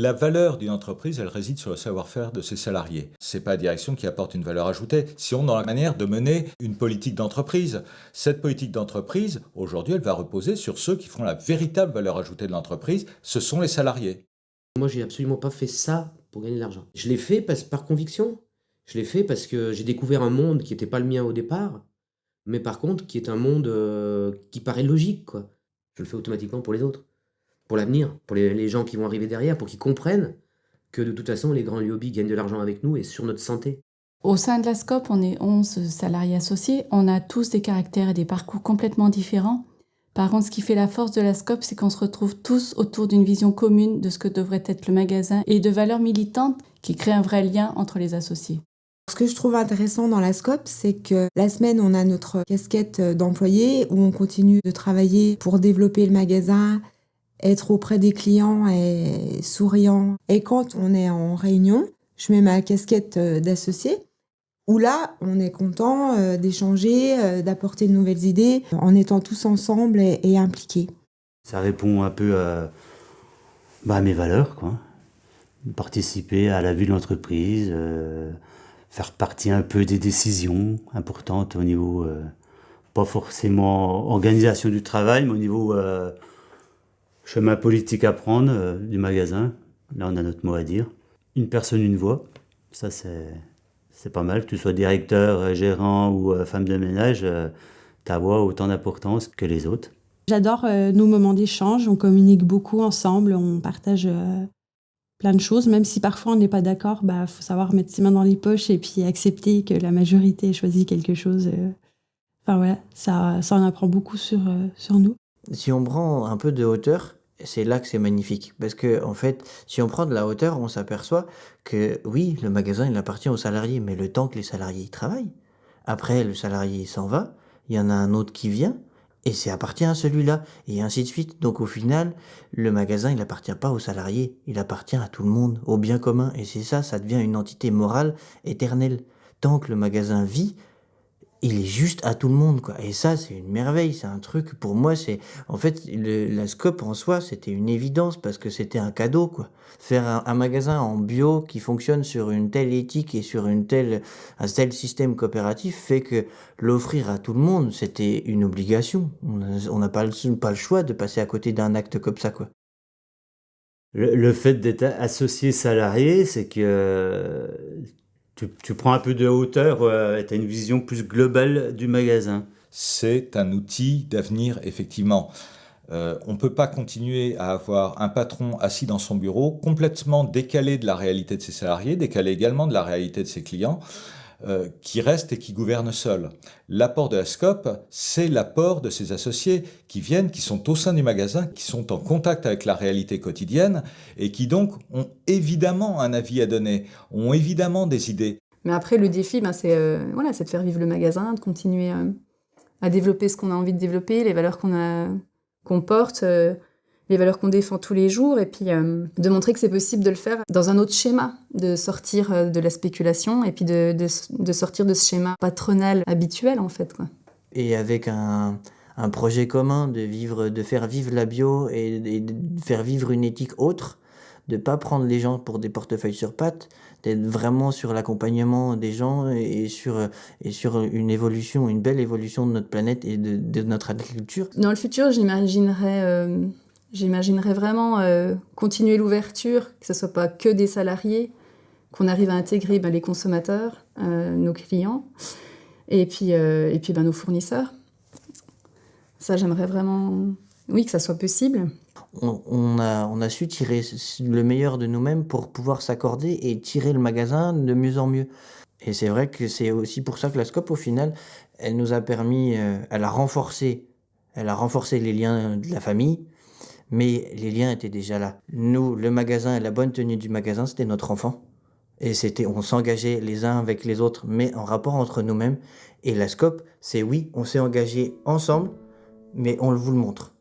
La valeur d'une entreprise, elle réside sur le savoir-faire de ses salariés. C'est pas la direction qui apporte une valeur ajoutée. Si on est dans la manière de mener une politique d'entreprise, cette politique d'entreprise, aujourd'hui, elle va reposer sur ceux qui font la véritable valeur ajoutée de l'entreprise, ce sont les salariés. Moi, j'ai absolument pas fait ça pour gagner de l'argent. Je l'ai fait par conviction. Je l'ai fait parce que j'ai découvert un monde qui était pas le mien au départ, mais par contre qui est un monde, qui paraît logique, quoi. Je le fais automatiquement pour les autres, pour l'avenir, pour les gens qui vont arriver derrière, pour qu'ils comprennent que de toute façon les grands lobbies gagnent de l'argent avec nous et sur notre santé. Au sein de la SCOP, on est 11 salariés associés. On a tous des caractères et des parcours complètement différents. Par contre, ce qui fait la force de la SCOP, c'est qu'on se retrouve tous autour d'une vision commune de ce que devrait être le magasin et de valeurs militantes qui créent un vrai lien entre les associés. Ce que je trouve intéressant dans la SCOP, c'est que la semaine, on a notre casquette d'employé où on continue de travailler pour développer le magasin, être auprès des clients et souriant. Et quand on est en réunion, je mets ma casquette d'associé où là, on est content d'échanger, d'apporter de nouvelles idées en étant tous ensemble et impliqués. Ça répond un peu à mes valeurs, quoi. Participer à la vie de l'entreprise, faire partie un peu des décisions importantes au niveau, pas forcément organisation du travail, mais au niveau chemin politique à prendre du magasin. Là, on a notre mot à dire. Une personne, une voix. Ça, c'est pas mal. Que tu sois directeur, gérant ou femme de ménage, ta voix a autant d'importance que les autres. J'adore nos moments d'échange. On communique beaucoup ensemble. On partage plein de choses. Même si parfois on n'est pas d'accord, faut savoir mettre ses mains dans les poches et puis accepter que la majorité choisit quelque chose. Enfin voilà, ça en apprend beaucoup sur nous. Si on prend un peu de hauteur, c'est là que c'est magnifique. Parce que, en fait, si on prend de la hauteur, on s'aperçoit que, oui, le magasin, il appartient aux salariés, mais le temps que les salariés y travaillent. Après, le salarié s'en va, il y en a un autre qui vient, et c'est appartient à celui-là, et ainsi de suite. Donc, au final, le magasin, il appartient pas aux salariés, il appartient à tout le monde, au bien commun. Et c'est ça, ça devient une entité morale éternelle. Tant que le magasin vit, il est juste à tout le monde, quoi. Et ça, c'est une merveille, c'est un truc, pour moi, c'est... En fait, la SCOP en soi, c'était une évidence, parce que c'était un cadeau, quoi. Faire un magasin en bio qui fonctionne sur une telle éthique et sur un tel système coopératif fait que l'offrir à tout le monde, c'était une obligation. On n'a pas le choix de passer à côté d'un acte comme ça, quoi. Le fait d'être associé salarié, c'est que tu prends un peu de hauteur, tu as une vision plus globale du magasin. C'est un outil d'avenir, effectivement. On ne peut pas continuer à avoir un patron assis dans son bureau, complètement décalé de la réalité de ses salariés, décalé également de la réalité de ses clients, qui reste et qui gouverne seul. L'apport de la SCOP, c'est l'apport de ses associés qui viennent, qui sont au sein du magasin, qui sont en contact avec la réalité quotidienne et qui donc ont évidemment un avis à donner, ont évidemment des idées. Mais après, le défi, c'est de faire vivre le magasin, de continuer à développer ce qu'on a envie de développer, les valeurs qu'on porte, les valeurs qu'on défend tous les jours, et puis de montrer que c'est possible de le faire dans un autre schéma, de sortir de la spéculation, et puis de sortir de ce schéma patronal habituel, en fait, quoi. Et avec un projet commun de faire vivre la bio et de faire vivre une éthique autre, de pas prendre les gens pour des portefeuilles sur pattes, d'être vraiment sur l'accompagnement des gens et sur une évolution, une belle évolution de notre planète et de notre agriculture. Dans le futur, j'imaginerais vraiment continuer l'ouverture, que ce soit pas que des salariés, qu'on arrive à intégrer les consommateurs, nos clients, et puis nos fournisseurs. Ça, j'aimerais vraiment, oui, que ça soit possible. On a su tirer le meilleur de nous-mêmes pour pouvoir s'accorder et tirer le magasin de mieux en mieux. Et c'est vrai que c'est aussi pour ça que la SCOP, au final, elle nous a permis, elle a renforcé les liens de la famille, mais les liens étaient déjà là. Nous, le magasin et la bonne tenue du magasin, c'était notre enfant. Et on s'engageait les uns avec les autres, mais en rapport entre nous-mêmes. Et la SCOP, c'est oui, on s'est engagé ensemble, mais on vous le montre.